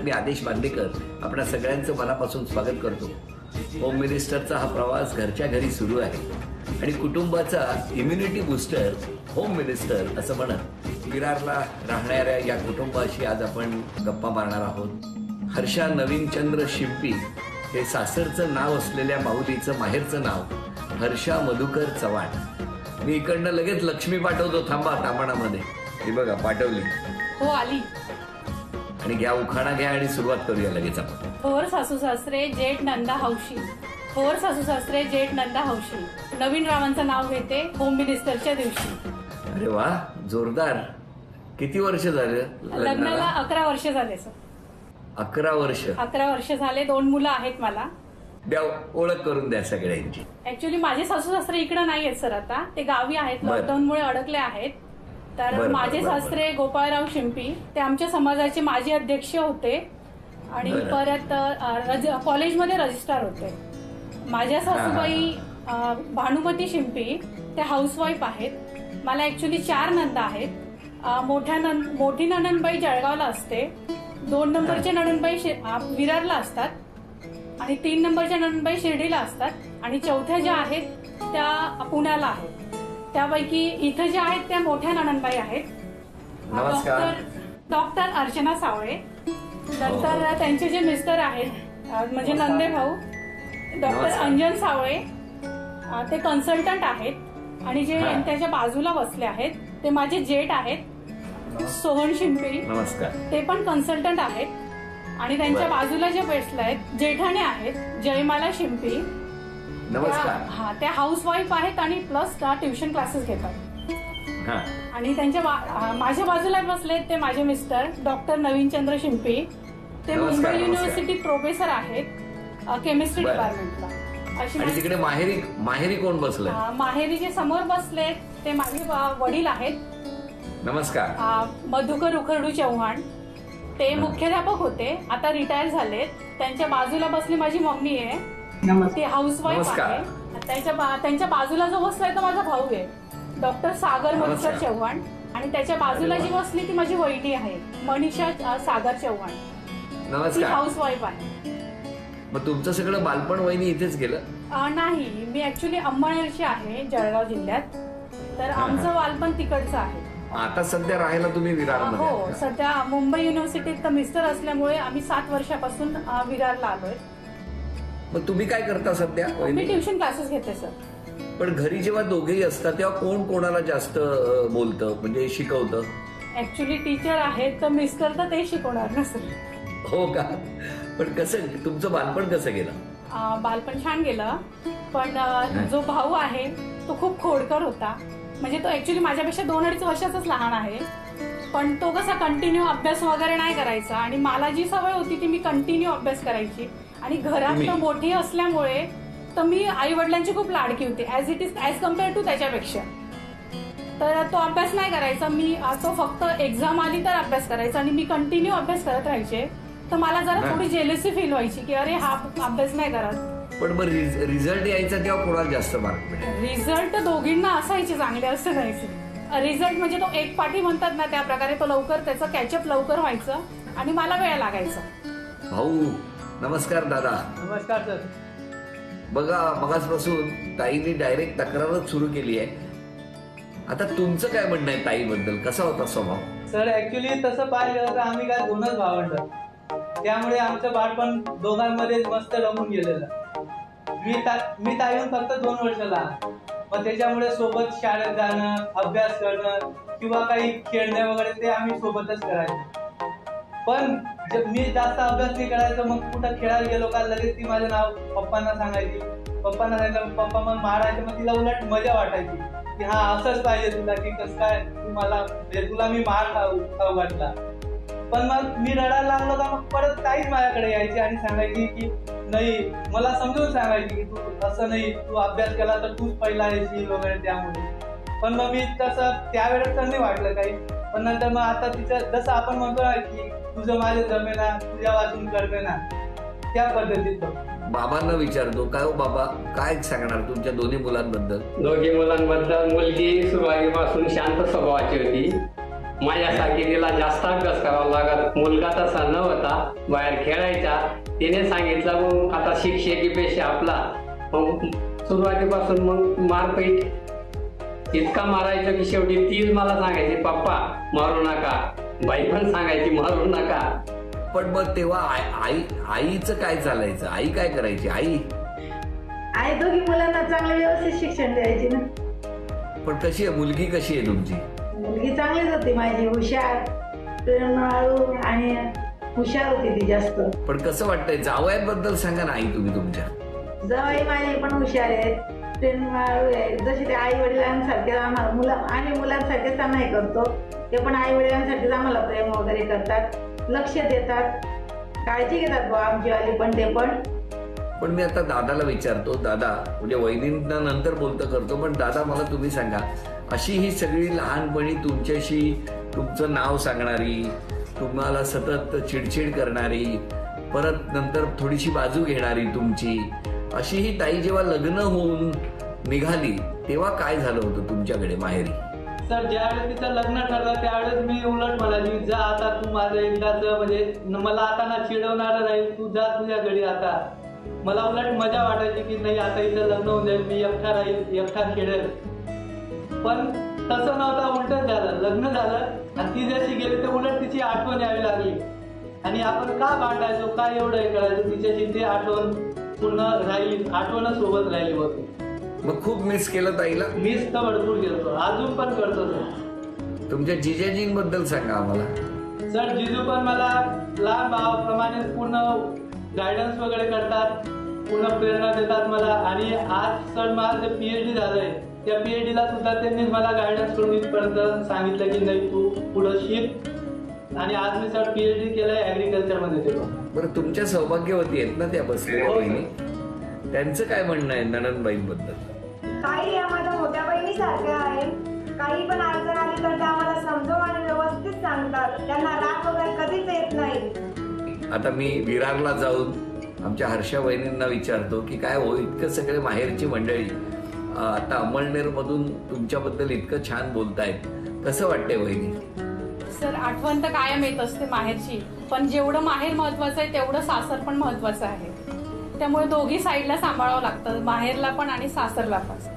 मी आदेश बांदेकर आपल्या सगळ्यांचं मनापासून स्वागत करतो. होम मिनिस्टरचा हा प्रवास घरच्या घरी सुरू आहे आणि कुटुंबाचा इम्युनिटी बूस्टर होम मिनिस्टर असं म्हणत विरारला राहणाऱ्या या कुटुंबाशी आज आपण गप्पा मारणार आहोत. हर्षा नवीनचंद्र शिंपी हे सासरचं नाव असलेल्या माऊलीचं माहेरचं नाव हर्षा मधुकर चव्हाण. मी इकडनं लगेच लक्ष्मी पाठवतो, थांबा तांबणामध्ये. हे बघा पाठवली. हो आली. आणि घ्या उखाणा घ्या आणि सुरुवात करूया लगेच आपण. थोर सासू सासरे जेठ नंदा हौशी, थोर सासू सासरे जेठ नंदा हौशी, नवीन रावांचं नाव घेते होम मिनिस्टरच्या दिवशी. अरे वा, जोरदार. किती वर्ष झाले लग्नाला? 11 वर्ष झाले सर. 11 वर्ष. 11 वर्ष झाले. 2 मुलं आहेत मला. द्या ओळख करून द्या सगळ्यांची. ऍक्च्युली माझे सासू सासरे इकडे नाही आहेत सर, आता ते गावी आहेत, बरं. लॉकडाऊनमुळे अडकले आहेत. तर बरं, माझे बरं, सासरे गोपाळराव शिंपी ते आमच्या समाजाचे माजी अध्यक्ष होते आणि बरं. परत कॉलेजमध्ये रजिस्ट्रार होते. माझ्या सासूबाई भानुमती शिंपी त्या हाऊसवाईफ आहेत. मला ऍक्च्युली 4 नंदा आहेत. मोठी नणंदबाई जळगावला असते, 2 नंबरच्या नणंदबाई विरारला असतात आणि 3 नंबरच्या नणंदबाई शिर्डीला असतात आणि चौथ्या ज्या आहेत त्या पुण्याला आहेत. त्यापैकी इथं ज्या आहेत त्या मोठ्या नणंदबाई आहेत. डॉक्टर अर्चना सावळे. नंतर त्यांचे जे मिस्टर आहेत म्हणजे नंदे भाऊ डॉक्टर अंजन सावळे, ते कन्सल्टंट आहेत. आणि जे त्याच्या बाजूला बसले आहेत ते माझे जेठ आहेत सोहन शिंपी, ते पण कन्सल्टंट आहेत. आणि त्यांच्या बाजूला जे बसले आहेत जेठाणे आहेत जयमाला शिंपी. नमस्कार. त्या हाऊसवाईफ आहेत आणि प्लस ट्युशन क्लासेस घेतात. आणि त्यांच्या माझ्या बाजूला बसलेत ते माझे मिस्टर डॉक्टर नवीनचंद्र शिंपी. ते मुंबई युनिव्हर्सिटी प्रोफेसर आहेत केमिस्ट्री डिपार्टमेंटला. आणि तिकडे माहेरी कोण बसलं? माहेरी जे समोर बसलेत ते माझे वडील आहेत. नमस्कार. मधुकर उखरडू चव्हाण. ते मुख्याध्यापक होते, आता रिटायर झालेत. त्यांच्या बाजूला बसली माझी मम्मी आहे, ती हाऊसवाईफ आहे. त्यांच्या बाजूला जो बसलाय तो माझा भाऊ आहे डॉक्टर सागर मधुकर चव्हाण. आणि त्याच्या बाजूला जी बसली ती माझी वहिनी आहे मनीषा सागर चव्हाण. नमस्कार. हाऊसवाईफ आहे. मग तुमचं सगळं बालपण वहिनी इथेच गेलं? नाही, मी ऍक्च्युली अंमळनेरची आहे जळगाव जिल्ह्यात. तर आमचं बालपण तिकडचं आहे. आता सध्या राहायला तुम्ही विरारमध्ये? हो, सध्या मुंबई युनिव्हर्सिटीत मिस्टर असल्यामुळे आम्ही 7 वर्षापासून विरारला आलोय. मग तुम्ही काय करता सध्या? मी ट्युशन क्लासेस घेते सर. पण घरी जेव्हा दोघेही असतात तेव्हा कोण कोणाला जास्त बोलतं म्हणजे शिकवतं? ऍक्च्युली टीचर आहेत तर मिस्टर तर ते शिकवणार ना सर. हो का? पण कसं तुमचं बालपण कसं गेलं? बालपण छान गेलं, पण जो भाऊ आहे तो खूप खोडकर होता. म्हणजे तो ऍक्च्युली माझ्यापेक्षा 2-2.5 वर्षाचाच लहान आहे. पण तो कसा कंटिन्यू अभ्यास वगैरे नाही करायचा आणि मला जी सवय होती ती मी कंटिन्यू अभ्यास करायची. आणि घरात मोठी असल्यामुळे तर मी आई वडिलांची खूप लाडकी होती ऍज कम्पेअर टू त्याच्यापेक्षा. तर तो अभ्यास नाही करायचा. तो फक्त एक्झाम आली तर अभ्यास करायचा आणि मी कंटिन्यू अभ्यास करत राहायचे. तर मला जरा थोडी जेलसी फील व्हायची की अरे हा अभ्यास नाही करत. पण मग रिझल्ट यायचा तेव्हा कोणाला जास्त मार्क मिळाले? रिझल्ट दोघींना असायचे, चांगले असं नाही. रिझल्ट म्हणजे तो एक पाठी म्हणतात ना त्या प्रकारे तो लवकर त्याचं कॅचअप लवकर व्हायचं आणि मला वेळ लागायचा. भाऊ नमस्कार. दादा नमस्कार सर. बघा मगाचपासून ताईने डायरेक्ट तक्रारच सुरू केली आहे. आता तुमचं काय म्हणणं आहे ताईबद्दल? कसा होता स्वभाव? सर ऍक्च्युली तसं पाहिलं तर आम्ही काय 2च भावंड, त्यामुळे आमचं बाळपण दोघांमध्ये मस्त रमून गेलेलं. मी ताईहून फक्त 2 वर्ष लहान, मग त्याच्यामुळे सोबत शाळेत जाणं, अभ्यास करणं किंवा काही खेळणे वगैरे ते आम्ही सोबतच करायचो. पण मी जास्त अभ्यास नाही करायचो, मग कुठं खेळायला गेलो का लगेच ती माझं नाव पप्पांना सांगायची. पप्पांना सांगायचं, पप्पा मग मारायचे. मग तिला उलट मजा वाटायची की हा असंच पाहिजे तुला, की कसं काय तुला मी मार खाऊ घातला. पण मग मी रडायला लागलो का मग परत काहीच माझ्याकडे यायची आणि सांगायची की नाही, मला समजून सांगायची की तू असं नाही, तू अभ्यास केला तर तूच पहिला येशील वगैरे. त्यामुळे पण मग मी तसं त्यावेळेस तर नाही वाटलं काही. पण नंतर मग आता तिचं जसं आपण म्हणतो ना की तुझं माझे जमेना, तुझ्या वाचून करते ना, त्या पद्धतीत. बाबांना विचारतो, काय हो बाबा काय सांगणार तुमच्या दोन्ही मुलांबद्दल? दोघी मुलांबद्दल मुलगी सुरुवातीपासून शांत स्वभावाची होती माझ्यासारखी तिला जास्त अभ्यास करावा लागत. मुलगा तसा न होता, बाहेर खेळायचा. तिने सांगितलं मग आता शिक्षकी पेशा आपला. मग सुरुवातीपासून मग मारपीट इतका मारायचं की शेवटी तीच मला सांगायची, पप्पा मारू नका. बाई पण सांगायची मारू नका. पण मग तेव्हा आईचं काय चालायचं? आई काय करायची? आई दोघी मुलांना चांगलं व्यवस्थित शिक्षण द्यायची ना. पण कशी आहे मुलगी? कशी आहे तुमची मुलगी? चांगलीच होती माझी, हुशार, प्रेमळू आणि हुशार होती ती जास्त. पण कसं वाटतंय जावयाबद्दल सांगा ना आई तुम्ही तुमच्या. जावई माझे पण हुशार आहेत, प्रेमळू आहेत. जसे ते आई वडिलांसारखे आम्हाला आम्ही मुलांसारखेच त्यांना हे करतो, ते पण आई वडिलांसारखेच आम्हाला प्रेम वगैरे करतात, लक्ष देतात, काळजी घेतात बुवा आमची वाली पण. ते पण मी आता दादाला विचारतो. दादा म्हणजे वहिनींना नंतर बोलतं करतो, पण दादा मला तुम्ही सांगा, अशी ही सगळी लहानपणी तुमच्याशी तुमचं नाव सांगणारी, तुम्हाला सतत चिडचिड करणारी, परत नंतर थोडीशी बाजू घेणारी तुमची, अशी ही ताई जेव्हा लग्न होऊन निघाली तेव्हा काय झालं होतं तुमच्याकडे माहेरी? सर, ज्यावेळेस तिचं लग्न ठरलं त्यावेळेस मी उलट म्हणाली, जा आता तू माझं एकदाच, म्हणजे मला आता ना चिडवणार राहील, तू जा तुझ्या घरी आता. मला उलट मजा वाटायची की नाही आता इथं लग्न होऊन जाईल, मी एकटा राहील, एकटा खेळेल. पण तसं नव्हतं, उलटच झालं. लग्न झालं आणि ती जशी गेली तर उलट तिची आठवण यावी लागली. आणि आपण का भांडायचो, काय एवढं हे करायचं, तिच्याशी ते आठवण पूर्ण राहील, आठवणच सोबत राहिली होती. मग खूप मिस केलं ताईला? मिस तर भरपूर केलं, अजून पण करतो सर. तुमच्या जिजाजींबद्दल सांगा आम्हाला. सर, जिजू पण मला लहान भावाप्रमाणे पूर्ण गायडन्स वगैरे करतात, पूर्ण प्रेरणा देतात मला. आणि आज सर माझं जे PhD झालंय त्या PhD ला सुद्धा त्यांनीच मला गायडन्स करून इथपर्यंत सांगितलं की नाही तू पुढं शिक. आणि आज मी सर PhD केलंय ऍग्रिकल्चर मध्ये. ते बरं, तुमच्या सौभाग्यवती आहेत ना त्या बसलेल्या बहिणी, त्यांचं काय म्हणणं आहे नणंदबाईंबद्दल? काही या माझ्या मोठ्या बहिणी सारख्या आहेत. काही पण अडचण आली तर त्या आम्हाला समजावून आणि व्यवस्थित सांगतात. त्यांना राग वगैरे कधीच येत नाही. आता मी विरारला जाऊन आमच्या हर्षा बहिणींना विचारतो की काय हो, इतकं सगळे माहेरची मंडळी आता अमळनेर मधून तुमच्याबद्दल इतकं छान बोलतायत, कसं वाटतंय वहिनी? सर, आठवण तर कायम येत असते माहेरची, पण जेवढं माहेर महत्वाचं आहे तेवढं सासर पण महत्वाचं आहे. त्यामुळे दोघी साईडला सांभाळावं लागतं, माहेरला पण आणि सासरला पण.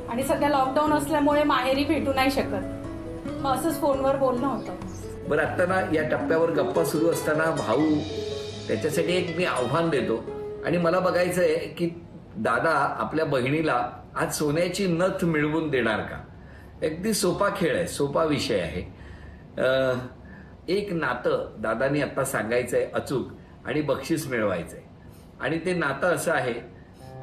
आणि सध्या लॉकडाऊन असल्यामुळे माहेरी भेटू नाही शकत, मग असंच फोनवर बोलणं होतं. बरं, आता ना या टप्प्यावर गप्पा सुरू असताना भाऊ, त्याच्यासाठी एक मी आव्हान देतो. आणि मला बघायचं आहे की दादा आपल्या बहिणीला आज सोन्याची नथ मिळवून देणार का? अगदी सोपा खेळ आहे, सोपा विषय आहे. एक नातं दादानी आता सांगायचंय अचूक आणि बक्षीस मिळवायचंय. आणि ते नातं असं आहे,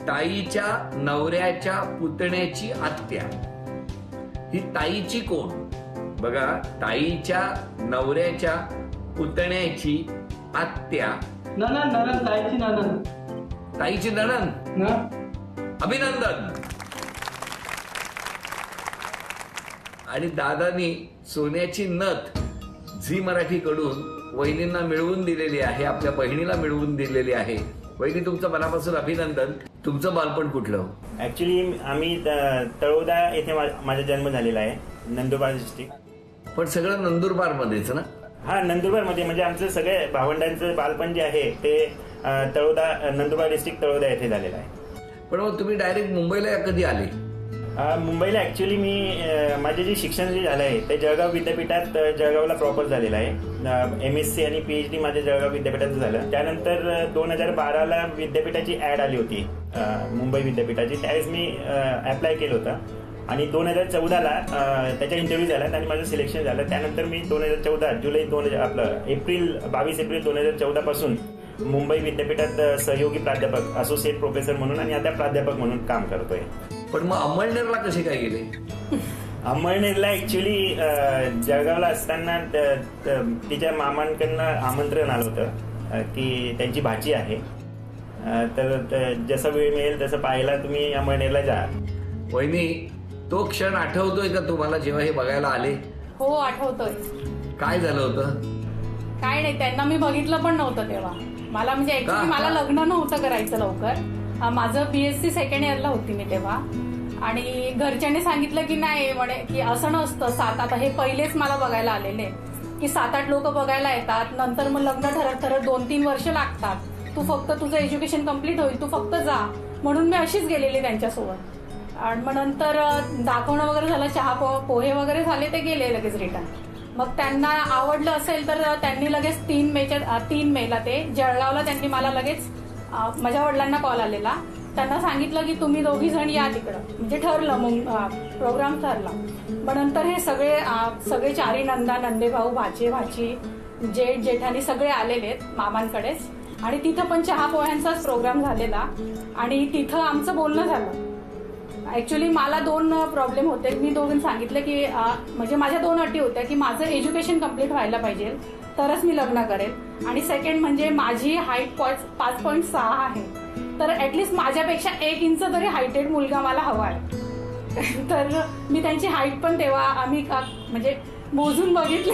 ताईच्या नवऱ्याच्या पुतण्याची आत्या. ही ताईची कोण? बघा, ताईच्या नवऱ्याच्या पुतण्याची आत्या, नणंद, ताईची नणंद. ताईची नणंद. अभिनंदन. आणि दादानी सोन्याची नथ झी मराठी कडून वहिनींना मिळवून दिलेली आहे, आपल्या बहिणीला मिळवून दिलेली आहे. वहिनी, तुमचं मनापासून अभिनंदन. तुमचं बालपण कुठलं? ऍक्च्युली आम्ही तळोदा येथे माझा जन्म झालेला आहे, नंदुरबार डिस्ट्रिक्ट. पण सगळं नंदुरबार मध्येच ना? हा, नंदुरबार मध्ये. म्हणजे आमचं सगळे भावंडांचं बालपण जे आहे ते तळोदा, नंदुरबार डिस्ट्रिक्ट तळोदा येथे झालेलं आहे. पण मग तुम्ही डायरेक्ट मुंबईला कधी आले? मुंबईला ऍक्च्युली मी माझे जे शिक्षण जे झालं आहे ते जळगाव विद्यापीठात, जळगावला प्रॉपर झालेलं आहे. MSc आणि PhD माझ्या जळगाव विद्यापीठात झालं. त्यानंतर 2012ला विद्यापीठाची ऍड आली होती मुंबई विद्यापीठाची, त्यावेळेस मी अप्लाय केलं होतं. आणि 2014ला त्याच्या इंटरव्ह्यू झाला आणि माझं सिलेक्शन झालं. त्यानंतर मी 22 एप्रिल 2014 पासून मुंबई विद्यापीठात सहयोगी प्राध्यापक, असोसिएट प्रोफेसर म्हणून आणि आता प्राध्यापक म्हणून काम करतोय. पण मग अमळनेरला कसे काय गेले? अमळनेरला ऍक्च्युली जळगावला असताना तिच्या मामांकडनं आमंत्रण आलं होतं की त्यांची भाची आहे, तर जसा वेळ मिळेल तसं पाहायला तुम्ही अमळनेरला जा. वहिनी, तो क्षण आठवतोय का तुम्हाला जेव्हा हे बघायला आले? हो, आठवतोय. काय झालं होतं? काय नाही, त्यांना मी बघितलं पण नव्हतं तेव्हा. मला म्हणजे ऍक्च्युली मला लग्न नव्हतं करायचं लवकर. माझं BSc सेकंड इयरला होती मी तेव्हा. आणि घरच्यांनी सांगितलं की नाही म्हणे की असं नसतं 7, आता हे पहिलेच मला बघायला आलेले की 7-8 लोक बघायला येतात, नंतर मग लग्न ठरत 2-3 वर्ष लागतात, तू फक्त तुझं एज्युकेशन कम्प्लीट होईल, तू फक्त जा. म्हणून मी अशीच गेलेली त्यांच्यासोबत. आणि मग नंतर दाखवणं वगैरे झालं, चहा पोहे वगैरे झाले, ते गेले लगेच रिटर्न. मग त्यांना आवडलं असेल तर त्यांनी लगेच 3 मेला ते जळगावला त्यांनी मला लगेच माझ्या वडिलांना कॉल आलेला, त्यांना सांगितलं की तुम्ही 2घी जण या तिकडं. म्हणजे ठरलं, मग प्रोग्राम ठरला. मग नंतर हे सगळे 4 नंदा, नंदे भाऊ, भाचे भाची, जेठ जेठानी सगळे आलेले आहेत मामांकडेच. आणि तिथं पण चहा पोह्यांचाच प्रोग्राम झालेला आणि तिथं आमचं बोलणं झालं. ऍक्च्युली मला 2 प्रॉब्लेम होते. मी दोघांनी सांगितलं की म्हणजे माझ्या 2 अटी होत्या की माझं एज्युकेशन कम्प्लीट व्हायला पाहिजे तरच मी लग्न करेल, आणि सेकंड म्हणजे माझी हाईट 5.6 आहे, तर ऍटलिस्ट माझ्यापेक्षा 1 इंच तरी हायटेड मुलगा मला हवा आहे. तर मी त्यांची हाईट पण तेव्हा आम्ही म्हणजे मोजून बघितली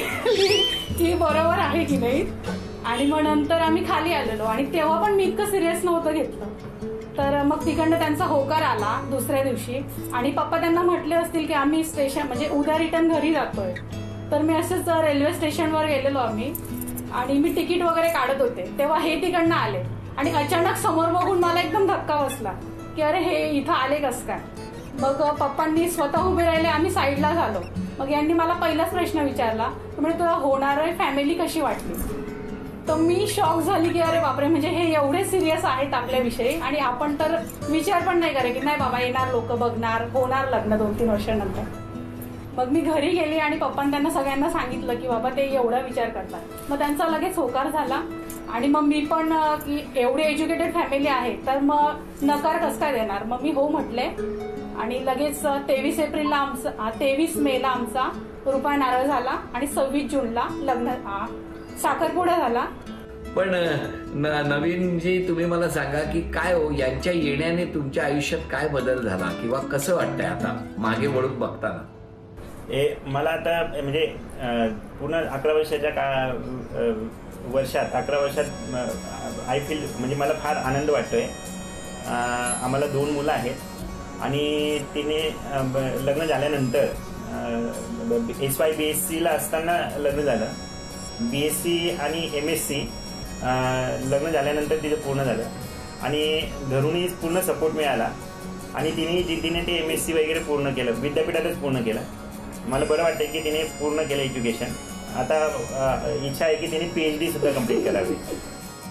की बरोबर आहे की नाही. आणि मग नंतर आम्ही खाली आलेलो आणि तेव्हा पण मी इतकं सिरियस नव्हतं घेतलं. तर मग तिकडनं त्यांचा होकार आला दुसऱ्या दिवशी आणि पप्पा त्यांना म्हटले असतील की आम्ही स्टेशन म्हणजे उद्या रिटर्न घरी जातोय. तर मी असंच रेल्वे स्टेशनवर गेलेलो आम्ही आणि मी तिकीट वगैरे काढत होते, तेव्हा हे तिकडनं आले आणि अचानक समोर बघून मला एकदम धक्का बसला की अरे हे इथं आले कसं काय. मग पप्पांनी स्वतः उभे राहिले, आम्ही साईडला झालो. मग यांनी मला पहिलाच प्रश्न विचारला, म्हणजे तुला होणारी फॅमिली कशी वाटली. तर मी शॉक झाली की अरे बापरे, म्हणजे हे एवढे सिरियस आहेत आपल्याविषयी आणि आपण तर विचार पण नाही करे की नाही बाबा येणार लोक बघणार, होणार लग्न 2-3 वर्षानंतर. मग मी घरी गेली आणि पप्पांनी त्यांना सगळ्यांना सांगितलं की बाबा ते एवढा विचार करतात. मग त्यांचा लगेच होकार झाला आणि मग मी पण की एवढी एज्युकेटेड फॅमिली आहे तर मग नकार कसं काय देणार. मग मी हो म्हटले आणि लगेच 23 मेला आमचा रुपया नारळ झाला आणि 26 जूनला लग्न साखरपुडा झाला. पण नवीनजी तुम्ही मला सांगा की काय हो यांच्या येण्याने तुमच्या आयुष्यात काय बदल झाला किंवा कसं वाटतंय आता मागे वळून बघताना. मला आता म्हणजे पूर्ण 11 वर्षाच्या वर्षात 11 वर्षात आय फील म्हणजे मला फार आनंद वाटतोय. आम्हाला 2 मुलं आहेत आणि तिने लग्न झाल्यानंतर SY BSc ला असताना लग्न झालं. BSc आणि MSc लग्न झाल्यानंतर तिचं पूर्ण झालं आणि घरूनही पूर्ण सपोर्ट मिळाला आणि तिने जिद्दीने ते MSc वगैरे पूर्ण केलं, विद्यापीठातच पूर्ण केलं. मला बरं वाटतं की तिने पूर्ण केलं एज्युकेशन. आता इच्छा आहे की तिने PhD सुद्धा कम्प्लीट करावी.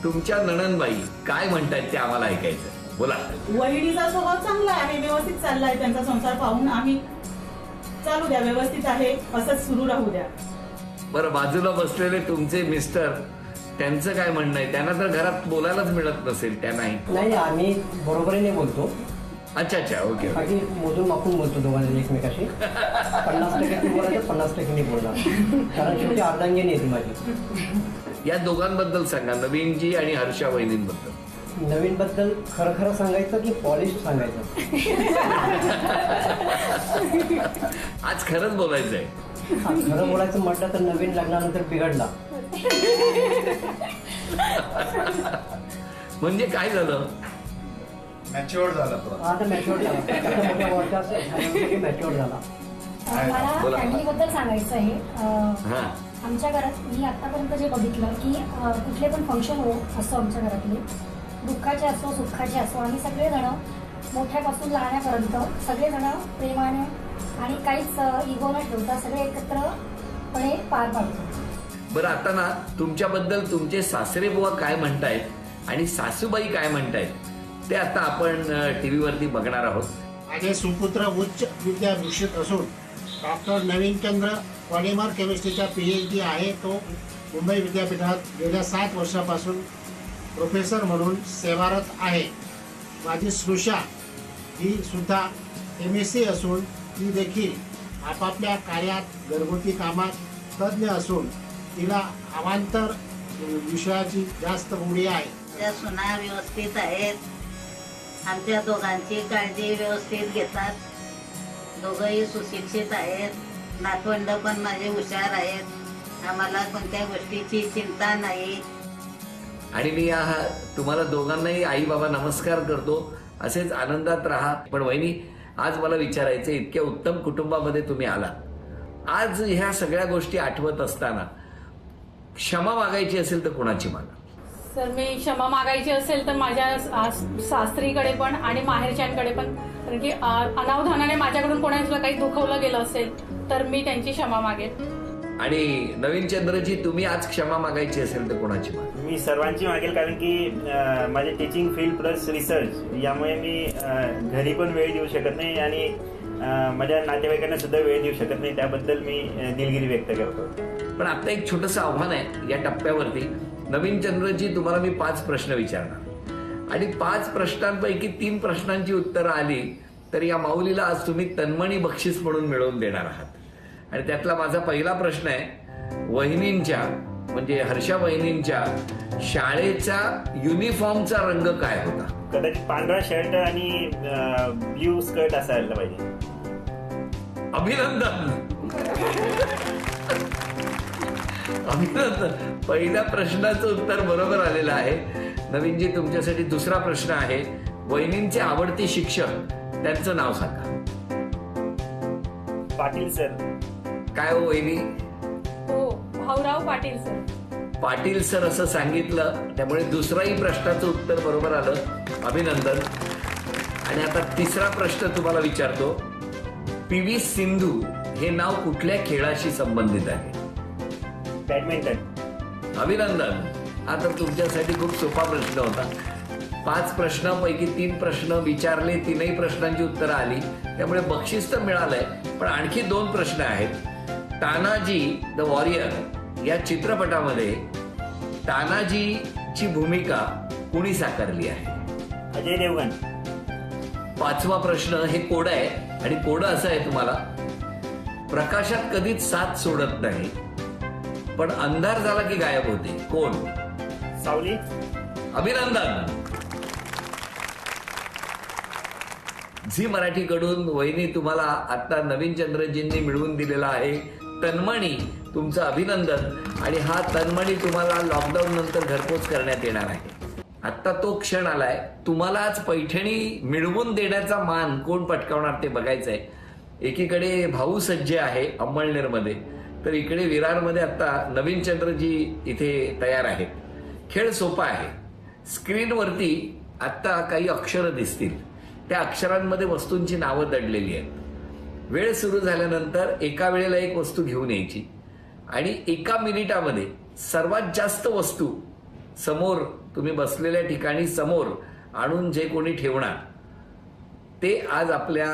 तुमच्या नणंदबाई काय म्हणतायत ते आम्हाला ऐकायचं, बोला. वहिनीचा स्वभाव चांगला आहे, व्यवस्थित चाललाय त्यांचा संसार पाहून. आम्ही चालू द्या, व्यवस्थित आहे, असंच सुरू राहू द्या. बरं, बाजूला बसलेले तुमचे मिस्टर, त्यांचं काय म्हणणं आहे. त्यांना तर घरात बोलायलाच मिळत नसेल. त्या नाही, आम्ही बरोबरीने बोलतो. अच्छा, ओके. बाकी मोजून मापून बोलतो दोघांनी एकमेकाशी. 50% बोलायचं, 50% बोलणार, कारण शेवटी अर्धांगिनी येते माझी. या दोघांबद्दल सांगा, नवीनजी आणि हर्षा वहिनींबद्दल. नवीन बद्दल खरं सांगायचं की पॉलिश सांगायचं. आज खरंच बोलायचंय. खरं बोलायचं म्हटलं तर नवीन लग्नानंतर बिघडला. म्हणजे काय झालं. मॅच्युअर झाला. आता मॅच्युअर झाला, मोठ्या वर्षात मॅच्युअर झाला. मला फॅमिलीबद्दल सांगायचं आहे. आमच्या घरात मी आतापर्यंत जे बघितलं की कुठले पण फंक्शन हो असो, आमच्या घरातले दुःखाचे असो सुखाचे असो, आम्ही सगळेजण मोठ्यापासून लहानापर्यंत सगळेजण प्रेमाने आणि काहीच इगो न ठेवता सगळे एकत्रपणे पार पाडतो. बरं, आता ना तुमच्याबद्दल तुमचे सासरे बुवा काय म्हणतायत आणि सासूबाई काय म्हणतायत ते आता आपण टीव्हीवरती बघणार आहोत. माझे सुपुत्र उच्च विद्याभूषित असून डॉक्टर नवीनचंद्र पॉलिमर केमिस्ट्रीचा PhD आहे. तो मुंबई विद्यापीठात गेल्या 7 वर्षापासून प्रोफेसर म्हणून सेवारत आहे. माझी स्नुषा ही सुद्धा MSc असून ती देखील आपापल्या कार्यात घरगुती कामात तज्ज्ञ असून तिला अवांतर विषयाची जास्त उडी आहे. त्या सुना व्यवस्थित आहेत, आमच्या दोघांची काळजी व्यवस्थित घेतात. दोघंही सुशिक्षित आहेत. नातवंड पण माझे हुशार आहेत. आम्हाला कोणत्या गोष्टीची चिंता नाही. आणि मी तुम्हाला दोघांनाही आई बाबा नमस्कार करतो. असेच आनंदात राहा. पण वहिनी, आज मला विचारायचं, इतक्या उत्तम कुटुंबामध्ये तुम्ही आलात, आज ह्या सगळ्या गोष्टी आठवत असताना क्षमा मागायची असेल तर कोणाची मागा? सर, मी क्षमा मागायची असेल तर माझ्या सासरीकडे पण आणि माहेरच्यांकडे पण, कारण की अनावधानाने माझ्याकडून कोणाला काही दुखवलं गेलं असेल तर मी त्यांची क्षमा मागेन. आणि नवीन चंद्रजी, तुम्ही आज क्षमा मागायची असेल तर कोणाची मागा? मी सर्वांची मागेल, कारण की माझे टीचिंग फील्ड प्लस रिसर्च यामुळे मी घरी पण वेळ देऊ शकत नाही आणि माझ्या नातेवाईकांना सुद्धा वेळ देऊ शकत नाही. त्याबद्दल मी दिलगिरी व्यक्त करतो. पण आता एक छोटंसं आव्हान आहे या टप्प्यावरती. नवीन चंद्रजी, तुम्हाला मी 5 प्रश्न विचारणार आणि 5 प्रश्नांपैकी 3 प्रश्नांची उत्तरं आली तर या माऊलीला आज तुम्ही तन्मणी बक्षीस म्हणून मिळवून देणार आहात. आणि त्यातला माझा पहिला प्रश्न आहे, वहिनींच्या म्हणजे हर्षा वहिनींच्या शाळेचा युनिफॉर्मचा रंग काय होता? कदाचित पांढरा शर्ट आणि ब्ल्यू स्कर्ट असायला पाहिजे. अभिनंदन. अभिनंदन. पहिल्या प्रश्नाचं उत्तर बरोबर आलेलं आहे. नवीनजी, तुमच्यासाठी दुसरा प्रश्न आहे. वहिनींचे आवडते शिक्षक, त्यांचं नाव सांगा. पाटील सर. काय हो वहिनी? हो, भाऊराव पाटील सर. पाटील सर असं सांगितलं, त्यामुळे दुसराही प्रश्नाचं उत्तर बरोबर आलं. अभिनंदन. आणि आता तिसरा प्रश्न तुम्हाला विचारतो. PV सिंधू हे नाव कुठल्या खेळाशी संबंधित आहे? बॅडमिंटन. अभिनंदन. हा तर तुमच्यासाठी खूप सोपा प्रश्न होता. 5 प्रश्नांपैकी 3 प्रश्न विचारले, 3ही प्रश्नांची उत्तरं आली, त्यामुळे बक्षीस तर मिळालंय. पण आणखी 2 प्रश्न आहेत. तानाजी द वॉरियर या चित्रपटामध्ये तानाजीची भूमिका कुणी साकारली आहे? अजय देवगण. 5वा प्रश्न हे कोडं आहे आणि कोडं असं आहे तुम्हाला, प्रकाशात कधीच साथ सोडत नाही पण अंधार झाला की गायब होते. कोण? सावली. अभिनंदन. झी मराठीकडून वहिनी तुम्हाला आता नवीन चंद्रजींनी मिळवून दिलेला आहे तन्मणी. तुमचं अभिनंदन. आणि हा तन्मणी तुम्हाला लॉकडाऊन नंतर घरपोच करण्यात येणार आहे. आता तो क्षण आलाय, तुम्हालाच पैठणी मिळवून देण्याचा मान कोण पटकावणार ते बघायचंय. एकीकडे भाऊ सज्जे आहे अंमळनेरमध्ये, तर इकडे विरारमध्ये आता नवीन चंद्रजी इथे तयार आहेत. खेळ सोपा आहे. स्क्रीनवरती आता काही अक्षरं दिसतील, त्या अक्षरांमध्ये वस्तूंची नावं दडलेली आहेत. वेळ सुरू झाल्यानंतर एका वेळेला एक वस्तू घेऊन यायची आणि एका मिनिटामध्ये सर्वात जास्त वस्तू समोर तुम्ही बसलेल्या ठिकाणी समोर आणून जे कोणी ठेवणार ते आज आपल्या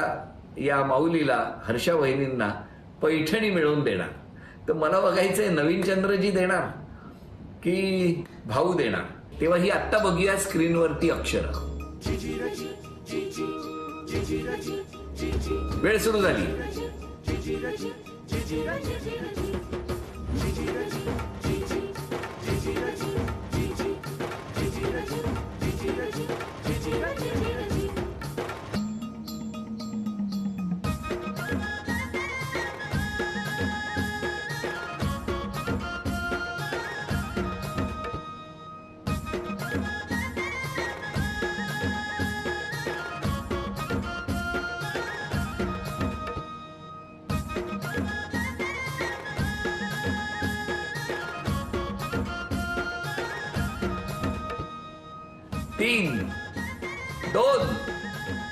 या माऊलीला, हर्षा वहिनींना पैठणी मिळवून देणार. तर मला बघायचंय नवीन चंद्रजी देणार की भाऊ देणार. तेव्हा ही आत्ता बघूया स्क्रीनवरती अक्षरं. वेळ सुरू झाली. तीन, 2,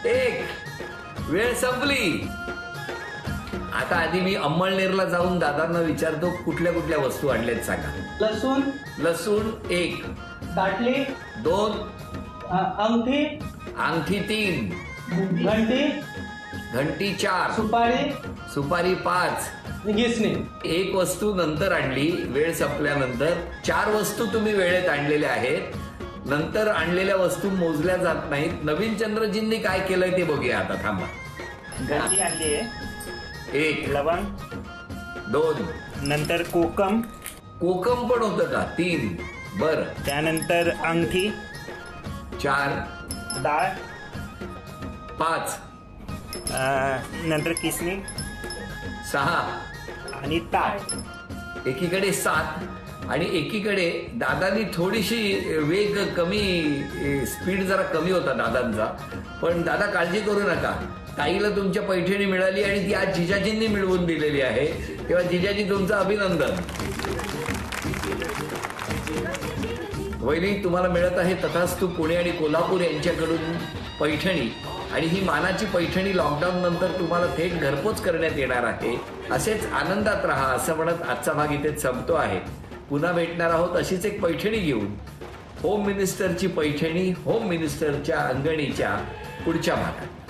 1. वेळ संपली. आता आधी मी अंमळनेरला जाऊन दादांना विचारतो कुठल्या कुठल्या वस्तू आणल्यात सांगा. लसूण 1, ताटली 2, अंगठी 3, घंटी 4, सुपारी 5, घिसणी. 1 वस्तू नंतर आणली वेळ संपल्यानंतर. 4 वस्तू तुम्ही वेळेत आणलेल्या आहेत. नंतर आणलेल्या वस्तू मोजल्या जात नाहीत. नवीन चंद्रजींनी काय केलंय ते बघूया. आता थांबा. घंटी आणली आहे. 1, लवंग 2, नंतर कोकम पण होतं का? 3, बर. त्यानंतर अंगठी 4, डाळ 5, नंतर किसणी 6 आणि ताट. एकीकडे 7 आणि एकीकडे दादानी थोडीशी वेग कमी, स्पीड जरा कमी होता दादांचा, पण दादा काळजी करू नका, ताईला तुमच्या पैठणी मिळाली आणि ती आज जिजाजींनी मिळवून दिलेली आहे, तेव्हा जिजाजी तुमचं अभिनंदन. वहिनी तुम्हाला मिळत आहे तथास्तु पुणे आणि कोल्हापूर यांच्याकडून पैठणी, आणि ही मानाची पैठणी लॉकडाऊन नंतर तुम्हाला थेट घरपोच करण्यात येणार आहे. असेच आनंदात राहा असं म्हणत आजचा भाग इथेच संपतो आहे. पुन्हा भेटणार आहोत अशीच एक पैठणी घेऊन. होम मिनिस्टरची पैठणी होम मिनिस्टरच्या अंगणीच्या पुढच्या भागात.